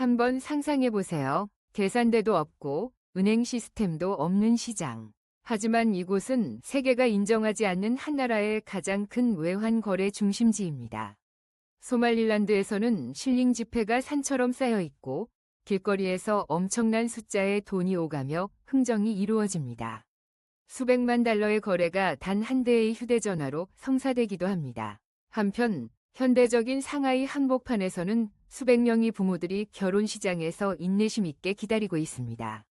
한번 상상해 보세요. 계산대도 없고 은행 시스템도 없는 시장. 하지만 이곳은 세계가 인정하지 않는 한 나라의 가장 큰 외환 거래 중심지입니다. 소말릴란드에서는 실링 지폐가 산처럼 쌓여 있고 길거리에서 엄청난 숫자의 돈이 오가며 흥정이 이루어집니다. 수백만 달러의 거래가 단 한 대의 휴대전화로 성사되기도 합니다. 한편 현대적인 상하이 한복판에서는 수백 명의 부모들이 결혼 시장에서 인내심 있게 기다리고 있습니다.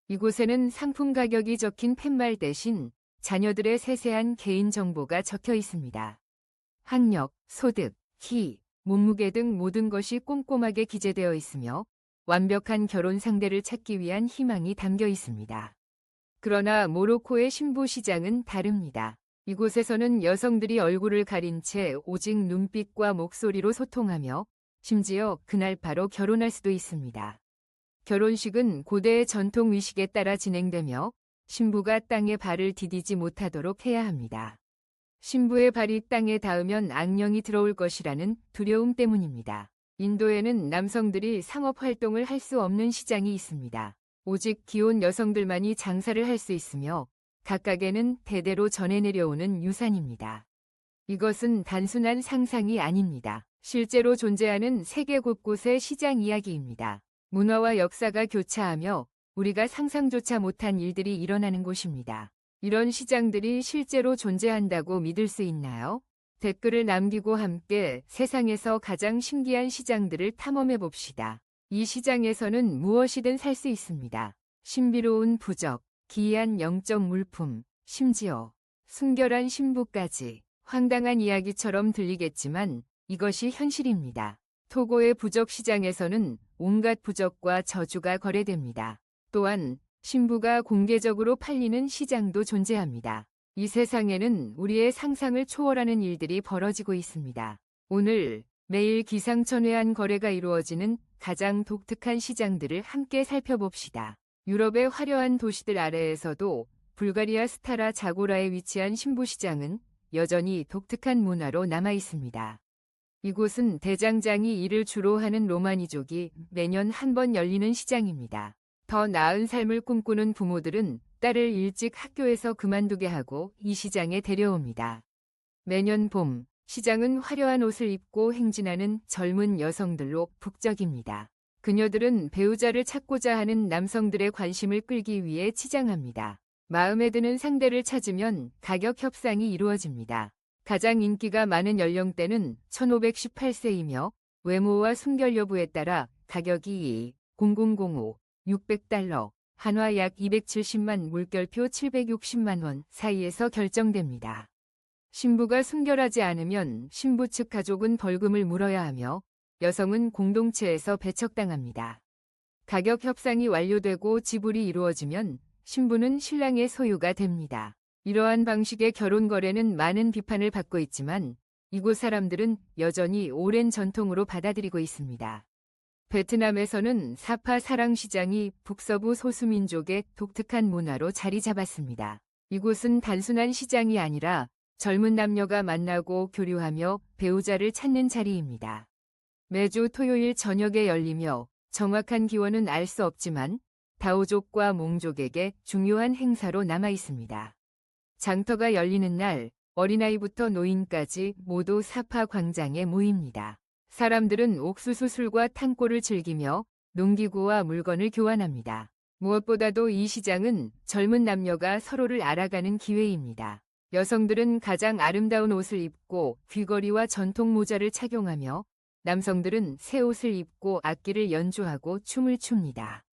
이곳에는 상품 가격이 적힌 팻말 대신 자녀들의 세세한 개인 정보가 적혀 있습니다. 학력, 소득, 키, 몸무게 등 모든 것이 꼼꼼하게 기재되어 있으며 완벽한 결혼 상대를 찾기 위한 희망이 담겨 있습니다. 그러나 모로코의 신부 시장은 다릅니다. 이곳에서는 여성들이 얼굴을 가린 채 오직 눈빛과 목소리로 소통하며 심지어 그날 바로 결혼할 수도 있습니다. 결혼식은 고대의 전통 의식에 따라 진행되며 신부가 땅에 발을 디디지 못하도록 해야 합니다. 신부의 발이 땅에 닿으면 악령이 들어올 것이라는 두려움 때문입니다. 인도에는 남성들이 상업 활동을 할 수 없는 시장이 있습니다. 오직 기혼 여성들만이 장사를 할 수 있으며 각각에는 대대로 전해 내려오는 유산입니다. 이것은 단순한 상상이 아닙니다. 실제로 존재하는 세계 곳곳의 시장 이야기입니다. 문화와 역사가 교차하며 우리가 상상조차 못한 일들이 일어나는 곳입니다. 이런 시장들이 실제로 존재한다고 믿을 수 있나요? 댓글을 남기고 함께 세상에서 가장 신기한 시장들을 탐험해 봅시다. 이 시장에서는 무엇이든 살 수 있습니다. 신비로운 부적, 기이한 영적 물품, 심지어 순결한 신부까지. 황당한 이야기처럼 들리겠지만 이것이 현실입니다. 토고의 부적 시장에서는 온갖 부적과 저주가 거래됩니다. 또한 신부가 공개적으로 팔리는 시장도 존재합니다. 이 세상에는 우리의 상상을 초월하는 일들이 벌어지고 있습니다. 오늘 매일 기상천외한 거래가 이루어지는 가장 독특한 시장들을 함께 살펴봅시다. 유럽의 화려한 도시들 아래에서도 불가리아 스타라 자고라에 위치한 신부시장은 여전히 독특한 문화로 남아 있습니다. 이곳은 대장장이 일을 주로 하는 로마니족이 매년 한 번 열리는 시장입니다. 더 나은 삶을 꿈꾸는 부모들은 딸을 일찍 학교에서 그만두게 하고 이 시장에 데려옵니다. 매년 봄, 시장은 화려한 옷을 입고 행진하는 젊은 여성들로 북적입니다. 그녀들은 배우자를 찾고자 하는 남성들의 관심을 끌기 위해 치장합니다. 마음에 드는 상대를 찾으면 가격 협상이 이루어집니다. 가장 인기가 많은 연령대는 1518세이며 외모와 순결 여부에 따라 가격이 0005, 600달러, 한화 약 270만 물결표 760만 원 사이에서 결정됩니다. 신부가 순결하지 않으면 신부 측 가족은 벌금을 물어야 하며 여성은 공동체에서 배척당합니다. 가격 협상이 완료되고 지불이 이루어지면 신부는 신랑의 소유가 됩니다. 이러한 방식의 결혼 거래는 많은 비판을 받고 있지만 이곳 사람들은 여전히 오랜 전통으로 받아들이고 있습니다. 베트남에서는 사파 사랑 시장이 북서부 소수민족의 독특한 문화로 자리 잡았습니다. 이곳은 단순한 시장이 아니라 젊은 남녀가 만나고 교류하며 배우자를 찾는 자리입니다. 매주 토요일 저녁에 열리며 정확한 기원은 알 수 없지만 다오족과 몽족에게 중요한 행사로 남아 있습니다. 장터가 열리는 날 어린아이부터 노인까지 모두 사파 광장에 모입니다. 사람들은 옥수수 술과 탕골을 즐기며 농기구와 물건을 교환합니다. 무엇보다도 이 시장은 젊은 남녀가 서로를 알아가는 기회입니다. 여성들은 가장 아름다운 옷을 입고 귀걸이와 전통 모자를 착용하며 남성들은 새 옷을 입고 악기를 연주하고 춤을 춥니다.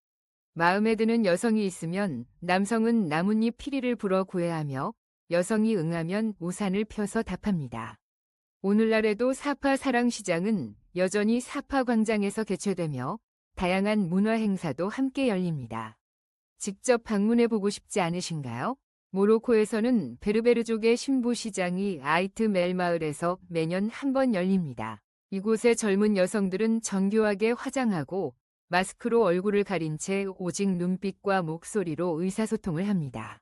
마음에 드는 여성이 있으면 남성은 나뭇잎 피리를 불어 구애하며 여성이 응하면 우산을 펴서 답합니다. 오늘날에도 사파 사랑시장은 여전히 사파 광장에서 개최되며 다양한 문화 행사도 함께 열립니다. 직접 방문해보고 싶지 않으신가요? 모로코에서는 베르베르족의 신부시장이 아이트 멜 마을에서 매년 한 번 열립니다. 이곳의 젊은 여성들은 정교하게 화장하고 마스크로 얼굴을 가린 채 오직 눈빛과 목소리로 의사소통을 합니다.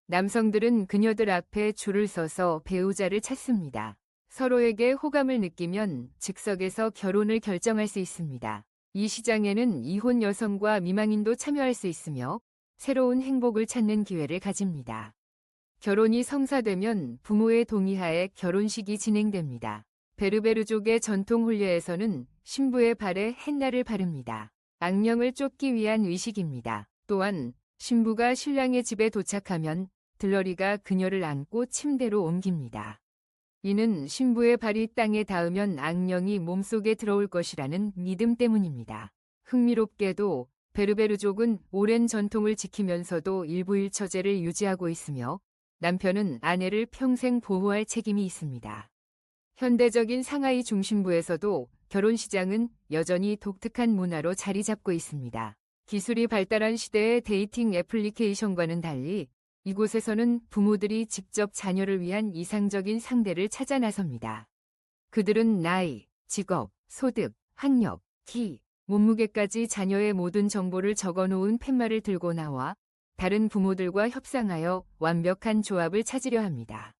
남성들은 그녀들 앞에 줄을 서서 배우자를 찾습니다. 서로에게 호감을 느끼면 즉석에서 결혼을 결정할 수 있습니다. 이 시장에는 이혼 여성과 미망인도 참여할 수 있으며 새로운 행복을 찾는 기회를 가집니다. 결혼이 성사되면 부모의 동의하에 결혼식이 진행됩니다. 베르베르족의 전통 혼례에서는 신부의 발에 헨나를 바릅니다. 악령을 쫓기 위한 의식입니다. 또한 신부가 신랑의 집에 도착하면 들러리가 그녀를 안고 침대로 옮깁니다. 이는 신부의 발이 땅에 닿으면 악령이 몸속에 들어올 것이라는 믿음 때문입니다. 흥미롭게도 베르베르족은 오랜 전통을 지키면서도 일부일처제를 유지하고 있으며 남편은 아내를 평생 보호할 책임이 있습니다. 현대적인 상하이 중심부에서도 결혼시장은 여전히 독특한 문화로 자리 잡고 있습니다. 기술이 발달한 시대의 데이팅 애플리케이션과는 달리 이곳에서는 부모들이 직접 자녀를 위한 이상적인 상대를 찾아 나섭니다. 그들은 나이, 직업, 소득, 학력, 키, 몸무게까지 자녀의 모든 정보를 적어놓은 팻말을 들고 나와 다른 부모들과 협상하여 완벽한 조합을 찾으려 합니다.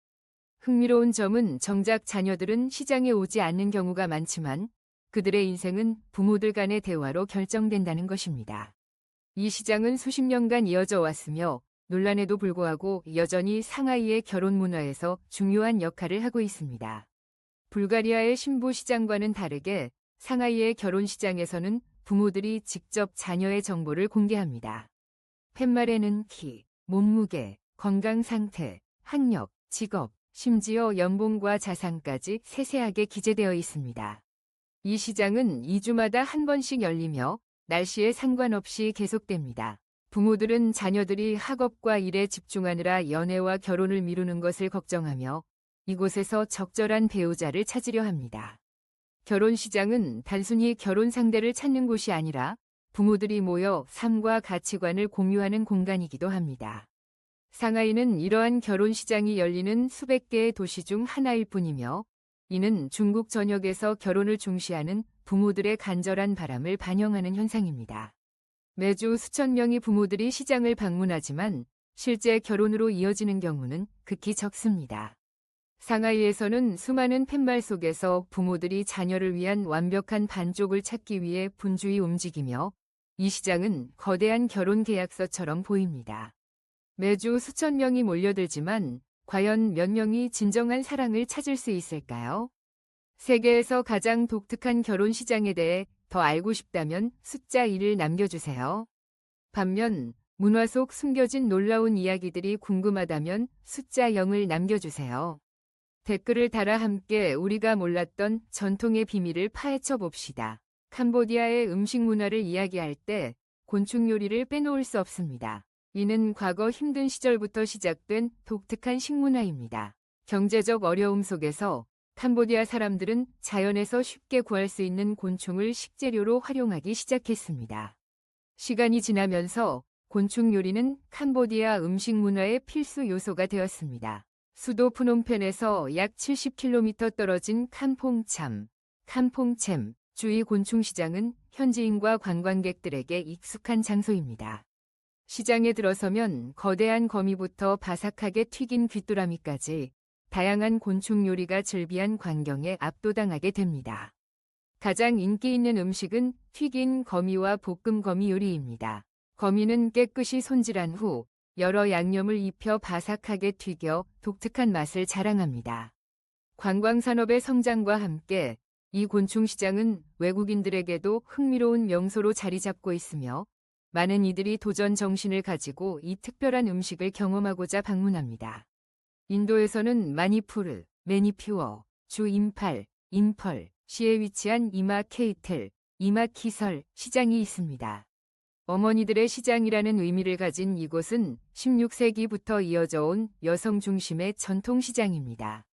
흥미로운 점은 정작 자녀들은 시장에 오지 않는 경우가 많지만 그들의 인생은 부모들 간의 대화로 결정된다는 것입니다. 이 시장은 수십 년간 이어져 왔으며 논란에도 불구하고 여전히 상하이의 결혼 문화에서 중요한 역할을 하고 있습니다. 불가리아의 신부 시장과는 다르게 상하이의 결혼 시장에서는 부모들이 직접 자녀의 정보를 공개합니다. 팻말에는 키, 몸무게, 건강 상태, 학력, 직업, 심지어 연봉과 자산까지 세세하게 기재되어 있습니다. 이 시장은 2주마다 한 번씩 열리며 날씨에 상관없이 계속됩니다. 부모들은 자녀들이 학업과 일에 집중하느라 연애와 결혼을 미루는 것을 걱정하며 이곳에서 적절한 배우자를 찾으려 합니다. 결혼 시장은 단순히 결혼 상대를 찾는 곳이 아니라 부모들이 모여 삶과 가치관을 공유하는 공간이기도 합니다. 상하이는 이러한 결혼 시장이 열리는 수백 개의 도시 중 하나일 뿐이며 이는 중국 전역에서 결혼을 중시하는 부모들의 간절한 바람을 반영하는 현상입니다. 매주 수천 명의 부모들이 시장을 방문하지만 실제 결혼으로 이어지는 경우는 극히 적습니다. 상하이에서는 수많은 팻말 속에서 부모들이 자녀를 위한 완벽한 반쪽을 찾기 위해 분주히 움직이며 이 시장은 거대한 결혼 계약서처럼 보입니다. 매주 수천 명이 몰려들지만 과연 몇 명이 진정한 사랑을 찾을 수 있을까요? 세계에서 가장 독특한 결혼 시장에 대해 더 알고 싶다면 숫자 1을 남겨주세요. 반면 문화 속 숨겨진 놀라운 이야기들이 궁금하다면 숫자 0을 남겨주세요. 댓글을 달아 함께 우리가 몰랐던 전통의 비밀을 파헤쳐 봅시다. 캄보디아의 음식 문화를 이야기할 때 곤충 요리를 빼놓을 수 없습니다. 이는 과거 힘든 시절부터 시작된 독특한 식문화입니다. 경제적 어려움 속에서 캄보디아 사람들은 자연에서 쉽게 구할 수 있는 곤충을 식재료로 활용하기 시작했습니다. 시간이 지나면서 곤충 요리는 캄보디아 음식 문화의 필수 요소가 되었습니다. 수도 프놈펜에서 약 70km 떨어진 캄퐁참 주의 곤충시장은 현지인과 관광객들에게 익숙한 장소입니다. 시장에 들어서면 거대한 거미부터 바삭하게 튀긴 귀뚜라미까지 다양한 곤충 요리가 즐비한 광경에 압도당하게 됩니다. 가장 인기 있는 음식은 튀긴 거미와 볶음 거미 요리입니다. 거미는 깨끗이 손질한 후 여러 양념을 입혀 바삭하게 튀겨 독특한 맛을 자랑합니다. 관광산업의 성장과 함께 이 곤충시장은 외국인들에게도 흥미로운 명소로 자리 잡고 있으며 많은 이들이 도전 정신을 가지고 이 특별한 음식을 경험하고자 방문합니다. 인도에서는 마니푸르, 매니퓨어, 주 임팔, 임펄, 시에 위치한 이마 케이틀, 이마 키설 시장이 있습니다. 어머니들의 시장이라는 의미를 가진 이곳은 16세기부터 이어져 온 여성 중심의 전통시장입니다.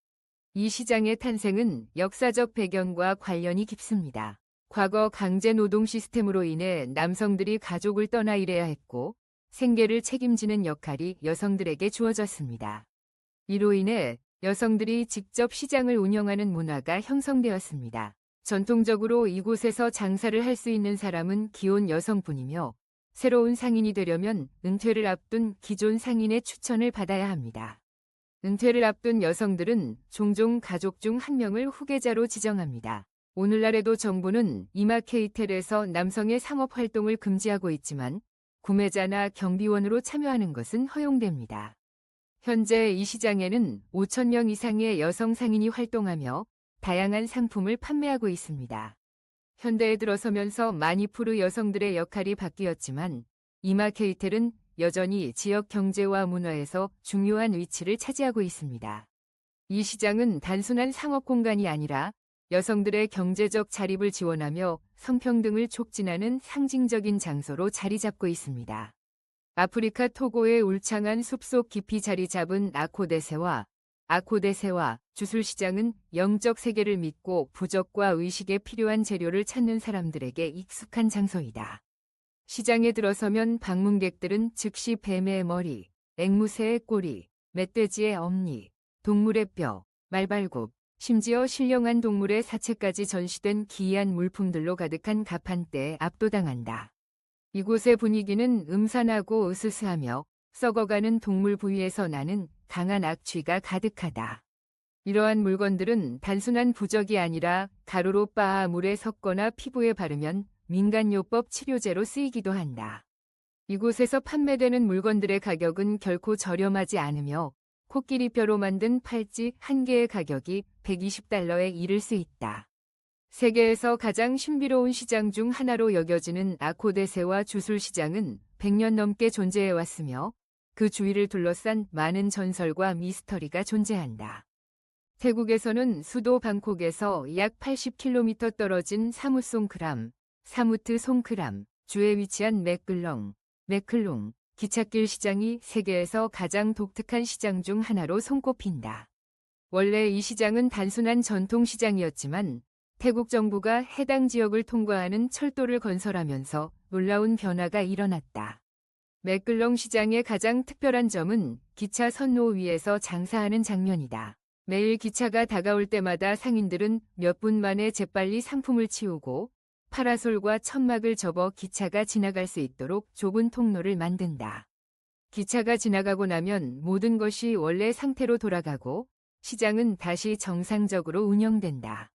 이 시장의 탄생은 역사적 배경과 관련이 깊습니다. 과거 강제 노동 시스템으로 인해 남성들이 가족을 떠나 일해야 했고 생계를 책임지는 역할이 여성들에게 주어졌습니다. 이로 인해 여성들이 직접 시장을 운영하는 문화가 형성되었습니다. 전통적으로 이곳에서 장사를 할 수 있는 사람은 기혼 여성뿐이며 새로운 상인이 되려면 은퇴를 앞둔 기존 상인의 추천을 받아야 합니다. 은퇴를 앞둔 여성들은 종종 가족 중 한 명을 후계자로 지정합니다. 오늘날에도 정부는 이마케이텔에서 남성의 상업 활동을 금지하고 있지만 구매자나 경비원으로 참여하는 것은 허용됩니다. 현재 이 시장에는 5,000명 이상의 여성 상인이 활동하며 다양한 상품을 판매하고 있습니다. 현대에 들어서면서 많이 프로 여성들의 역할이 바뀌었지만 이마케이텔은 여전히 지역 경제와 문화에서 중요한 위치를 차지하고 있습니다. 이 시장은 단순한 상업 공간이 아니라 여성들의 경제적 자립을 지원하며 성평등을 촉진하는 상징적인 장소로 자리 잡고 있습니다. 아프리카 토고의 울창한 숲속 깊이 자리 잡은 아코데세와 주술시장은 영적 세계를 믿고 부적과 의식에 필요한 재료를 찾는 사람들에게 익숙한 장소이다. 시장에 들어서면 방문객들은 즉시 뱀의 머리, 앵무새의 꼬리, 멧돼지의 엄니, 동물의 뼈, 말발굽, 심지어 신령한 동물의 사체까지 전시된 기이한 물품들로 가득한 가판대에 압도당한다. 이곳의 분위기는 음산하고 으스스하며 썩어가는 동물 부위에서 나는 강한 악취가 가득하다. 이러한 물건들은 단순한 부적이 아니라 가루로 빻아 물에 섞거나 피부에 바르면 민간요법 치료제로 쓰이기도 한다. 이곳에서 판매되는 물건들의 가격은 결코 저렴하지 않으며 코끼리뼈로 만든 팔찌 한 개의 가격이 $120에 이를 수 있다. 세계에서 가장 신비로운 시장 중 하나로 여겨지는 아코데세와 주술시장은 100년 넘게 존재해왔으며 그 주위를 둘러싼 많은 전설과 미스터리가 존재한다. 태국에서는 수도 방콕에서 약 80km 떨어진 사무트 송크람 주에 위치한 맥클롱 기찻길 시장이 세계에서 가장 독특한 시장 중 하나로 손꼽힌다. 원래 이 시장은 단순한 전통시장이었지만 태국 정부가 해당 지역을 통과하는 철도를 건설하면서 놀라운 변화가 일어났다. 맥클롱 시장의 가장 특별한 점은 기차 선로 위에서 장사하는 장면이다. 매일 기차가 다가올 때마다 상인들은 몇 분 만에 재빨리 상품을 치우고 파라솔과 천막을 접어 기차가 지나갈 수 있도록 좁은 통로를 만든다. 기차가 지나가고 나면 모든 것이 원래 상태로 돌아가고 시장은 다시 정상적으로 운영된다.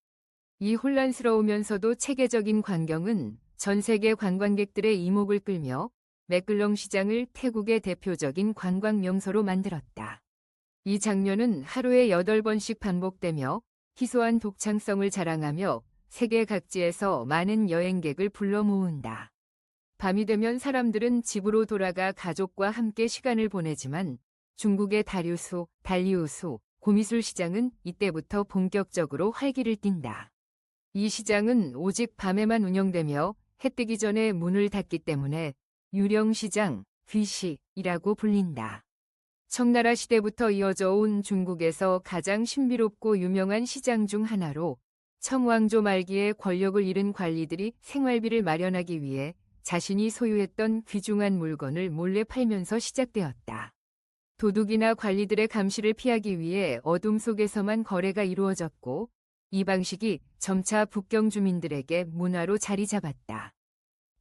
이 혼란스러우면서도 체계적인 광경은 전 세계 관광객들의 이목을 끌며 맥클롱 시장을 태국의 대표적인 관광 명소로 만들었다. 이 장면은 하루에 8번씩 반복되며 희소한 독창성을 자랑하며 세계 각지에서 많은 여행객을 불러 모은다. 밤이 되면 사람들은 집으로 돌아가 가족과 함께 시간을 보내지만 중국의 달리우수 고미술 시장은 이때부터 본격적으로 활기를 띈다. 이 시장은 오직 밤에만 운영되며 해 뜨기 전에 문을 닫기 때문에 유령시장, 귀시이라고 불린다. 청나라 시대부터 이어져 온 중국에서 가장 신비롭고 유명한 시장 중 하나로 청왕조 말기에 권력을 잃은 관리들이 생활비를 마련하기 위해 자신이 소유했던 귀중한 물건을 몰래 팔면서 시작되었다. 도둑이나 관리들의 감시를 피하기 위해 어둠 속에서만 거래가 이루어졌고 이 방식이 점차 북경 주민들에게 문화로 자리 잡았다.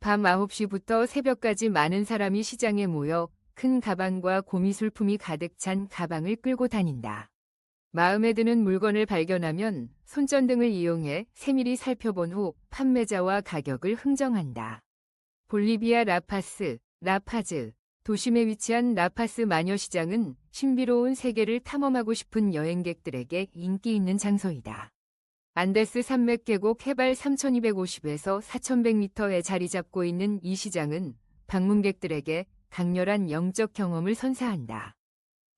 밤 9시부터 새벽까지 많은 사람이 시장에 모여 큰 가방과 고미술품이 가득 찬 가방을 끌고 다닌다. 마음에 드는 물건을 발견하면 손전등을 이용해 세밀히 살펴본 후 판매자와 가격을 흥정한다. 볼리비아 라파즈 도심에 위치한 라파스 마녀시장은 신비로운 세계를 탐험하고 싶은 여행객들에게 인기 있는 장소이다. 안데스 산맥 계곡 해발 3,250에서 4,100m에 자리 잡고 있는 이 시장은 방문객들에게 강렬한 영적 경험을 선사한다.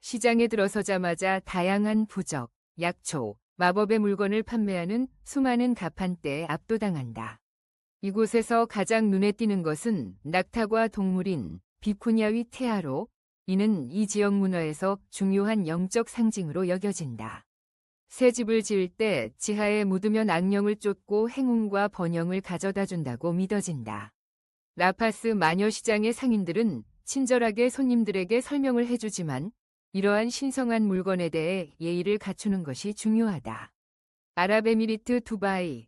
시장에 들어서자마자 다양한 부적, 약초, 마법의 물건을 판매하는 수많은 가판대에 압도당한다. 이곳에서 가장 눈에 띄는 것은 낙타과 동물인 비쿠냐위 테아로, 이는 이 지역 문화에서 중요한 영적 상징으로 여겨진다. 새 집을 지을 때 지하에 묻으면 악령을 쫓고 행운과 번영을 가져다 준다고 믿어진다. 라파스 마녀시장의 상인들은 친절하게 손님들에게 설명을 해주지만 이러한 신성한 물건에 대해 예의를 갖추는 것이 중요하다. 아랍에미리트 두바이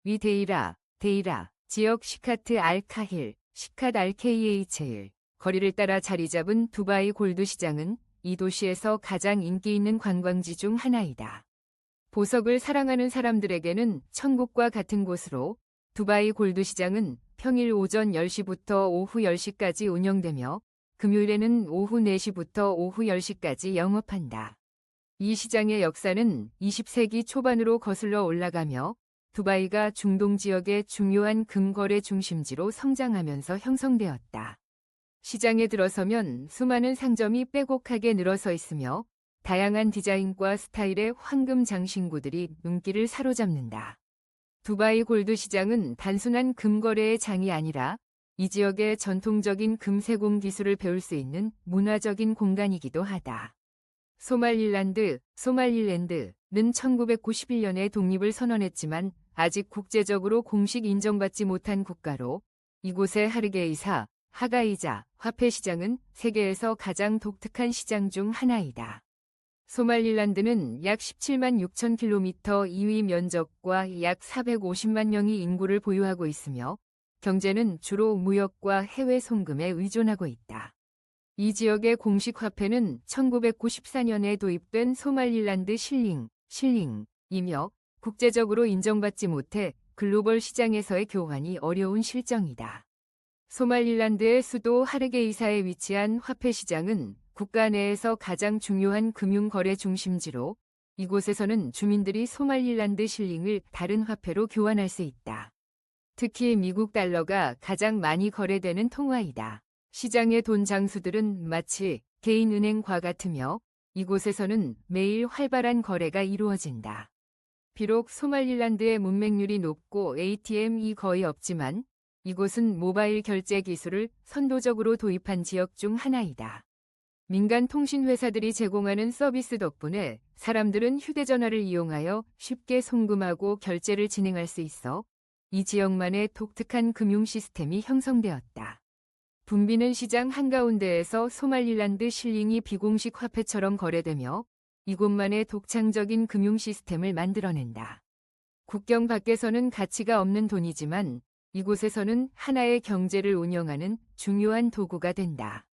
위 데이라, 지역 시카트 알카힐, 시캇 알케이에이체일, 거리를 따라 자리 잡은 두바이 골드 시장은 이 도시에서 가장 인기 있는 관광지 중 하나이다. 보석을 사랑하는 사람들에게는 천국과 같은 곳으로 두바이 골드 시장은 평일 오전 10시부터 오후 10시까지 운영되며 금요일에는 오후 4시부터 오후 10시까지 영업한다. 이 시장의 역사는 20세기 초반으로 거슬러 올라가며 두바이가 중동 지역의 중요한 금거래 중심지로 성장하면서 형성되었다. 시장에 들어서면 수많은 상점이 빼곡하게 늘어서 있으며 다양한 디자인과 스타일의 황금 장신구들이 눈길을 사로잡는다. 두바이 골드 시장은 단순한 금거래의 장이 아니라 이 지역의 전통적인 금세공 기술을 배울 수 있는 문화적인 공간이기도 하다. 소말릴랜드는 1991년에 독립을 선언했지만 아직 국제적으로 공식 인정받지 못한 국가로 이곳의 하르게이사, 하가이자 화폐 시장은 세계에서 가장 독특한 시장 중 하나이다. 소말릴랜드는 약 17만 6천 킬로미터 이위 면적과 약 450만 명의 인구를 보유하고 있으며 경제는 주로 무역과 해외 송금에 의존하고 있다. 이 지역의 공식 화폐는 1994년에 도입된 소말릴랜드 실링이며 국제적으로 인정받지 못해 글로벌 시장에서의 교환이 어려운 실정이다. 소말릴랜드의 수도 하르게이사에 위치한 화폐 시장은 국가 내에서 가장 중요한 금융거래 중심지로 이곳에서는 주민들이 소말릴랜드 실링을 다른 화폐로 교환할 수 있다. 특히 미국 달러가 가장 많이 거래되는 통화이다. 시장의 돈 장수들은 마치 개인 은행과 같으며 이곳에서는 매일 활발한 거래가 이루어진다. 비록 소말릴랜드의 문맹률이 높고 ATM이 거의 없지만 이곳은 모바일 결제 기술을 선도적으로 도입한 지역 중 하나이다. 민간 통신 회사들이 제공하는 서비스 덕분에 사람들은 휴대전화를 이용하여 쉽게 송금하고 결제를 진행할 수 있어 이 지역만의 독특한 금융 시스템이 형성되었다. 붐비는 시장 한가운데에서 소말릴랜드 실링이 비공식 화폐처럼 거래되며 이곳만의 독창적인 금융 시스템을 만들어낸다. 국경 밖에서는 가치가 없는 돈이지만 이곳에서는 하나의 경제를 운영하는 중요한 도구가 된다.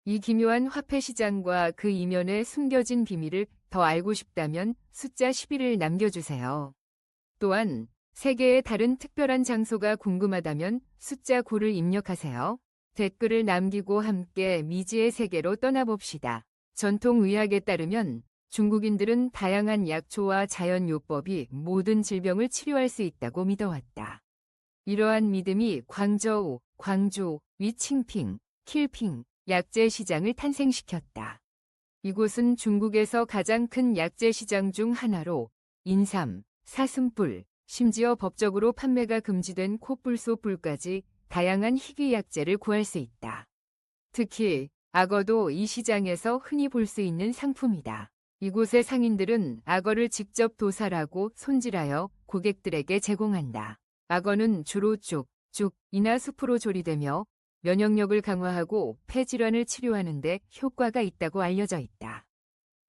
이 기묘한 화폐 시장과 그 이면에 숨겨진 비밀을 더 알고 싶다면 숫자 11을 남겨주세요. 또한 세계의 다른 특별한 장소가 궁금하다면 숫자 9를 입력하세요. 댓글을 남기고 함께 미지의 세계로 떠나봅시다. 전통 의학에 따르면 중국인들은 다양한 약초와 자연요법이 모든 질병을 치료할 수 있다고 믿어왔다. 이러한 믿음이 광주, 위칭핑, 킬핑, 약재 시장을 탄생시켰다. 이곳은 중국에서 가장 큰 약재 시장 중 하나로 인삼, 사슴뿔, 심지어 법적으로 판매가 금지된 코뿔소뿔까지 다양한 희귀 약재를 구할 수 있다. 특히 악어도 이 시장에서 흔히 볼 수 있는 상품이다. 이곳의 상인들은 악어를 직접 도살하고 손질하여 고객들에게 제공한다. 악어는 주로 죽이나 수프로 조리되며 면역력을 강화하고 폐질환을 치료하는 데 효과가 있다고 알려져 있다.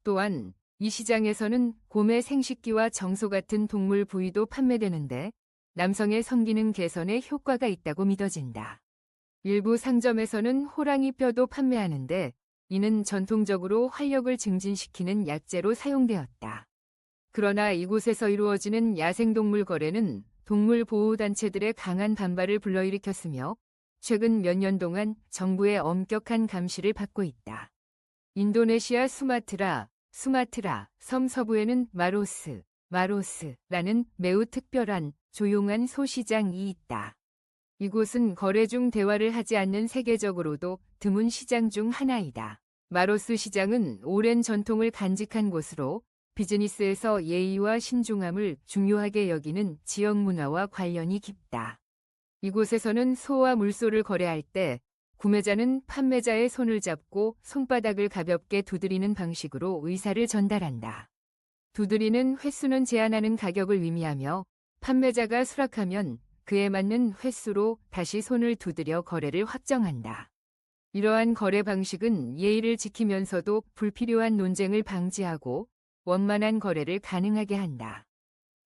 또한 이 시장에서는 곰의 생식기와 정소 같은 동물 부위도 판매되는데 남성의 성기능 개선에 효과가 있다고 믿어진다. 일부 상점에서는 호랑이 뼈도 판매하는데 이는 전통적으로 활력을 증진시키는 약재로 사용되었다. 그러나 이곳에서 이루어지는 야생동물 거래는 동물 보호단체들의 강한 반발을 불러일으켰으며 최근 몇 년 동안 정부의 엄격한 감시를 받고 있다. 인도네시아 수마트라 섬 서부에는 마로스라는 매우 특별한 조용한 소시장이 있다. 이곳은 거래 중 대화를 하지 않는 세계적으로도 드문 시장 중 하나이다. 마로스 시장은 오랜 전통을 간직한 곳으로 비즈니스에서 예의와 신중함을 중요하게 여기는 지역 문화와 관련이 깊다. 이곳에서는 소와 물소를 거래할 때 구매자는 판매자의 손을 잡고 손바닥을 가볍게 두드리는 방식으로 의사를 전달한다. 두드리는 횟수는 제한하는 가격을 의미하며 판매자가 수락하면 그에 맞는 횟수로 다시 손을 두드려 거래를 확정한다. 이러한 거래 방식은 예의를 지키면서도 불필요한 논쟁을 방지하고 원만한 거래를 가능하게 한다.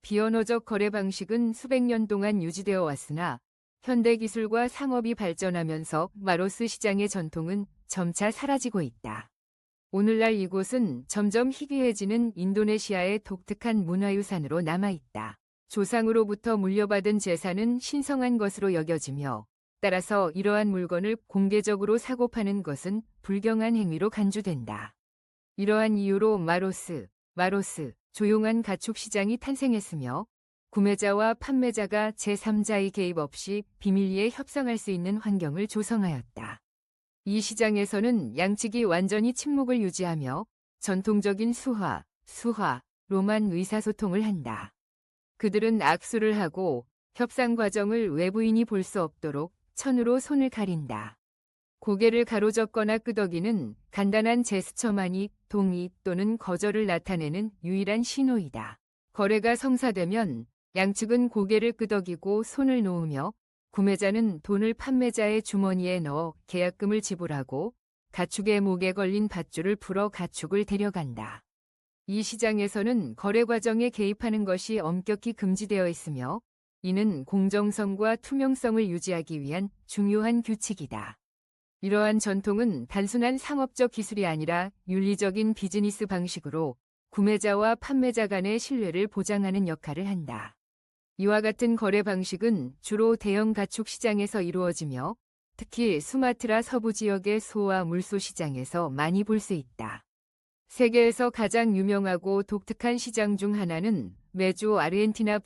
비언어적 거래 방식은 수백 년 동안 유지되어 왔으나 현대 기술과 상업이 발전하면서 마로스 시장의 전통은 점차 사라지고 있다. 오늘날 이곳은 점점 희귀해지는 인도네시아의 독특한 문화유산으로 남아있다. 조상으로부터 물려받은 재산은 신성한 것으로 여겨지며 따라서 이러한 물건을 공개적으로 사고 파는 것은 불경한 행위로 간주된다. 이러한 이유로 마로스, 조용한 가축 시장이 탄생했으며 구매자와 판매자가 제3자의 개입 없이 비밀리에 협상할 수 있는 환경을 조성하였다. 이 시장에서는 양측이 완전히 침묵을 유지하며 전통적인 수화로만 의사소통을 한다. 그들은 악수를 하고 협상 과정을 외부인이 볼 수 없도록 천으로 손을 가린다. 고개를 가로젓거나 끄덕이는 간단한 제스처만이 동의 또는 거절을 나타내는 유일한 신호이다. 거래가 성사되면 양측은 고개를 끄덕이고 손을 놓으며 구매자는 돈을 판매자의 주머니에 넣어 계약금을 지불하고 가축의 목에 걸린 밧줄을 풀어 가축을 데려간다. 이 시장에서는 거래 과정에 개입하는 것이 엄격히 금지되어 있으며 이는 공정성과 투명성을 유지하기 위한 중요한 규칙이다. 이러한 전통은 단순한 상업적 기술이 아니라 윤리적인 비즈니스 방식으로 구매자와 판매자 간의 신뢰를 보장하는 역할을 한다. 이와 같은 거래 방식은 주로 대형 가축 시장에서 이루어지며 특히 수마트라 서부 지역의 소와 물소 시장에서 많이 볼 수 있다. 세계에서 가장 유명하고 독특한 시장 중 하나는 매주 아르헨티나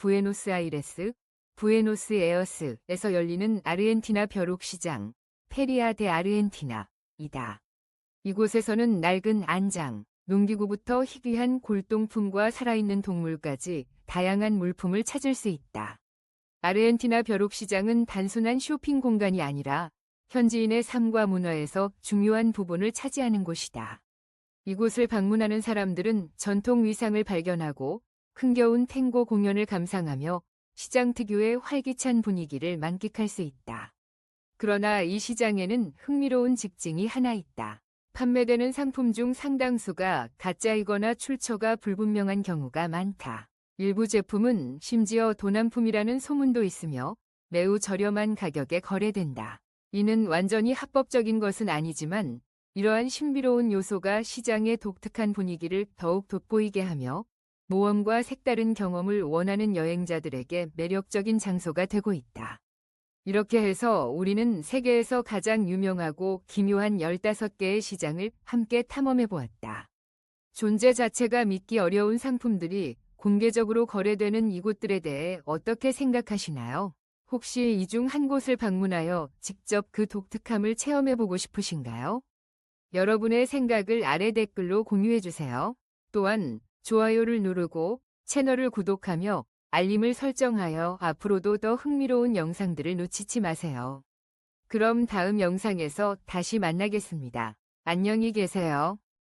부에노스에어스에서 열리는 아르헨티나 벼룩 시장, 페리아 데 아르헨티나이다. 이곳에서는 낡은 안장, 농기구부터 희귀한 골동품과 살아있는 동물까지 다양한 물품을 찾을 수 있다. 아르헨티나 벼룩시장은 단순한 쇼핑 공간이 아니라 현지인의 삶과 문화에서 중요한 부분을 차지하는 곳이다. 이곳을 방문하는 사람들은 전통 위상을 발견하고 흥겨운 탱고 공연을 감상하며 시장 특유의 활기찬 분위기를 만끽할 수 있다. 그러나 이 시장에는 흥미로운 직징이 하나 있다. 판매되는 상품 중 상당수가 가짜이거나 출처가 불분명한 경우가 많다. 일부 제품은 심지어 도난품이라는 소문도 있으며 매우 저렴한 가격에 거래된다. 이는 완전히 합법적인 것은 아니지만 이러한 신비로운 요소가 시장의 독특한 분위기를 더욱 돋보이게 하며 모험과 색다른 경험을 원하는 여행자들에게 매력적인 장소가 되고 있다. 이렇게 해서 우리는 세계에서 가장 유명하고 기묘한 15개의 시장을 함께 탐험해 보았다. 존재 자체가 믿기 어려운 상품들이 공개적으로 거래되는 이곳들에 대해 어떻게 생각하시나요? 혹시 이 중 한 곳을 방문하여 직접 그 독특함을 체험해 보고 싶으신가요? 여러분의 생각을 아래 댓글로 공유해 주세요. 또한 좋아요를 누르고 채널을 구독하며 알림을 설정하여 앞으로도 더 흥미로운 영상들을 놓치지 마세요. 그럼 다음 영상에서 다시 만나겠습니다. 안녕히 계세요.